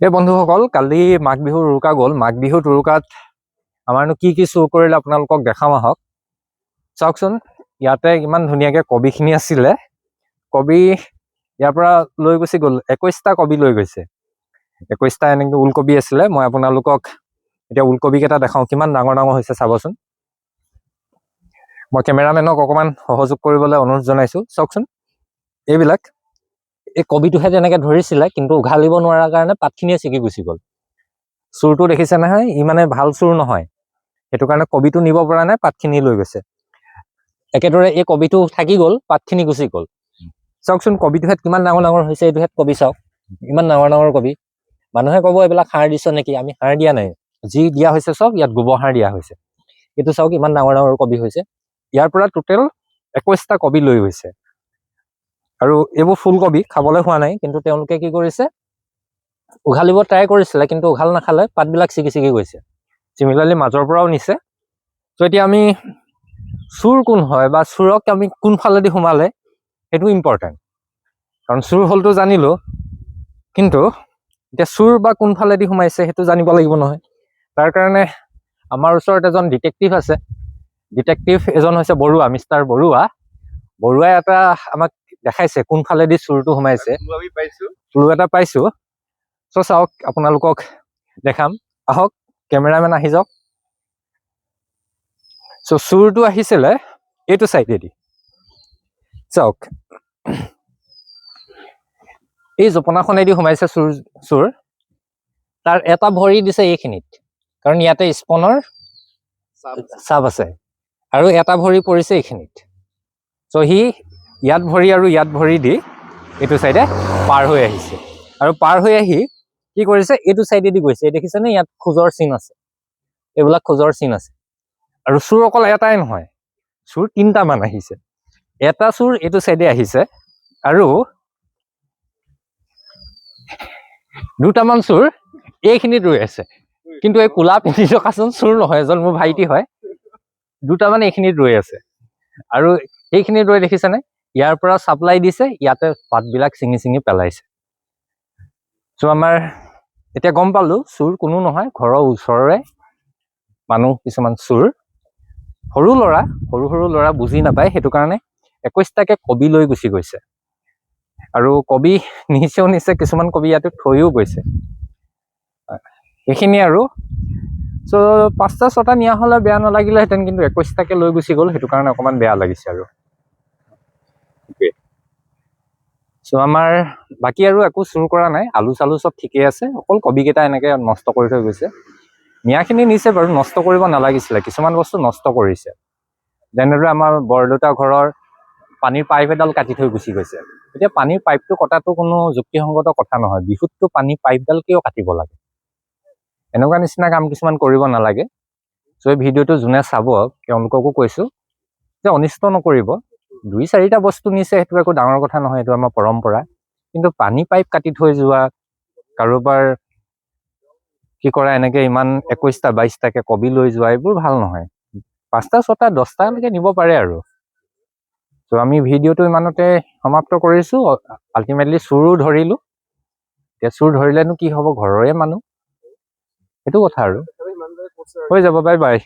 এই বন্ধুসকল, কালি মাঘ বিহুৰ উৰুকা গ'ল। মাঘ বিহুত উৰুকাত আমাৰনো কি কি চুৰ কৰিলে আপোনালোকক দেখাম আহক। চাওকচোন, ইয়াতে ইমান ধুনীয়াকৈ কবিখিনি আছিলে। কবি ইয়াৰ পৰা লৈ গুচি গ'ল, 21টা কবি লৈ গৈছে। 21টা এনেকৈ ওলকবি আছিলে। মই আপোনালোকক এতিয়া ওলকবিকেইটা দেখাওঁ, কিমান ডাঙৰ ডাঙৰ হৈছে চাবচোন। মই কেমেৰামেনক অকণমান সহযোগ কৰিবলৈ অনুৰোধ জনাইছোঁ। চাওকচোন, এইবিলাক এই কবিটোহে তেনেকৈ ধৰিছিলে, কিন্তু উঘালিব নোৱাৰাৰ কাৰণে পাতখিনিয়ে ছিগি গুচি গ'ল। চুৰটো দেখিছে নহয়, ই মানে ভাল চুৰ নহয়, সেইটো কাৰণে কবিটো নিব পৰা নাই, পাতখিনি লৈ গৈছে। একেদৰে এই কবিটো থাকি গ'ল, পাতখিনি গুচি গ'ল। চাওকচোন, কবিটোহেঁত কিমান ডাঙৰ ডাঙৰ হৈছে। এইটোহেঁত কবি চাওক, ইমান ডাঙৰ ডাঙৰ কবি। মানুহে ক'ব এইবিলাক সাৰ দিছ নেকি? আমি সাৰ দিয়া নাই, যি দিয়া হৈছে চব ইয়াত গোবৰ সাৰ দিয়া হৈছে। এইটো চাওক, ইমান ডাঙৰ ডাঙৰ কবি হৈছে। ইয়াৰ পৰা টোটেল 21টা কবি লৈ গৈছে। আৰু এইবোৰ ফুলকবি, খাবলৈ হোৱা নাই, কিন্তু তেওঁলোকে কি কৰিছে, উঘালিব ট্ৰাই কৰিছিলে, কিন্তু উঘাল নাখালে, পাতবিলাক ছিগি ছিগি গৈছে। চিমিলাৰলি মাজৰ পৰাও নিছে। ত' এতিয়া আমি চুৰ কোন হয় বা চুৰক আমি কোনফালেদি সোমালে সেইটো ইম্পৰ্টেণ্ট, কাৰণ চুৰ হ'লতো জানিলোঁ, কিন্তু এতিয়া চুৰ বা কোনফালেদি সোমাইছে সেইটো জানিব লাগিব নহয়। তাৰ কাৰণে আমাৰ ওচৰত এজন ডিটেক্টিভ আছে। ডিটেক্টিভ এজন হৈছে বৰুৱা, মিষ্টাৰ বৰুৱা। বৰুৱাই এটা আমাক দেখাইছে কোনফালেদি চুৰটো সোমাইছে। ক্লু এটা পাইছোঁ। চ' চাওক, আপোনালোকক দেখাম, আহক, কেমেৰামেন আহি যাওক। চ' চুৰটো আহিছিলে এইটো চাইডেদি। চাওক, এই জপনাখনেদি সোমাইছে চুৰ। তাৰ এটা ভৰি দিছে এইখিনিত, কাৰণ ইয়াতে স্পনৰ চাপ আছে, আৰু এটা ভৰি পৰিছে এইখিনিত। চ' সি ইয়াত ভৰি আৰু ইয়াত ভৰি দি এইটো চাইডে পাৰ হৈ আহিছে, আৰু পাৰ হৈ আহি কি কৰিছে, এইটো চাইডেদি গৈছে। দেখিছেনে, ইয়াত খোজৰ চিন আছে, এইবিলাক খোজৰ চিন আছে। আৰু চুৰ অকল এটাই নহয়, চুৰ 3টামান আহিছে। এটা চুৰ এইটো চাইডে আহিছে, আৰু 2টামান চুৰ এইখিনিত ৰৈ আছে। কিন্তু এই কোলা পিন্ধি থকাচোন চুৰ নহয়, এজন মোৰ ভাইটি হয়। 2টামান এইখিনিত ৰৈ আছে, আৰু এইখিনিত ৰৈ দেখিছেনে, ইয়াৰ পৰা ছাপ্লাই দিছে, ইয়াতে পাতবিলাক ছিঙি ছিঙি পেলাইছে। চ' আমাৰ এতিয়া গম পালোঁ, চুৰ কোনো নহয়, ঘৰৰ ওচৰৰে মানুহ কিছুমান চুৰ। সৰু সৰু ল'ৰা বুজি নাপায়, সেইটো কাৰণে 21টাকে কবি লৈ গুচি গৈছে। আৰু কবি নিচেও নিছে, কিছুমান কবি ইয়াতে থৈও গৈছে। সেইখিনি আৰু। চ' 5টা 6টা নিয়া হ'লে বেয়া নালাগিলেহেঁতেন, কিন্তু 21টাকে লৈ গুচি গ'ল, সেইটো কাৰণে অকণমান বেয়া লাগিছে আৰু। চ' আমাৰ বাকী আৰু একো চুৰ কৰা নাই, আলু চালু চব ঠিকেই আছে, অকল কবিকেইটা এনেকৈ নষ্ট কৰি থৈ গৈছে। নিয়াখিনি নিছে বাৰু, নষ্ট কৰিব নালাগিছিলে, কিছুমান বস্তু নষ্ট কৰিছে। যেনেদৰে আমাৰ বৰদেউতা ঘৰৰ পানীৰ পাইপ এডাল কাটি থৈ গুচি গৈছে। এতিয়া পানীৰ পাইপটো কটাটো কোনো যুক্তিসংগত কথা নহয়। বিহুততো পানীৰ পাইপডাল কিয় কাটিব লাগে? এনেকুৱা নিচিনা কাম কিছুমান কৰিব নালাগে। চ' এই ভিডিঅ'টো যোনে চাব, তেওঁলোককো কৈছোঁ যে অনিষ্ট নকৰিব। 2-4টা বস্তু নিছে, সেইটো একো ডাঙৰ কথা নহয়, এইটো আমাৰ পৰম্পৰা। কিন্তু পানী পাইপ কাটি থৈ যোৱা, কাৰোবাৰ কি কৰা এনেকৈ ইমান 21টা 22টাকে কবি লৈ যোৱা, এইবোৰ ভাল নহয়। 5টা 6টা 10টালৈকে নিব পাৰে আৰু। ত' আমি ভিডিঅ'টো ইমানতে সমাপ্ত কৰিছোঁ। আল্টিমেটলি চুৰো ধৰিলোঁ। এতিয়া চুৰ ধৰিলেনো কি হ'ব, ঘৰৰে মানুহ, সেইটো কথা আৰু। হৈ যাব, বাই বাই।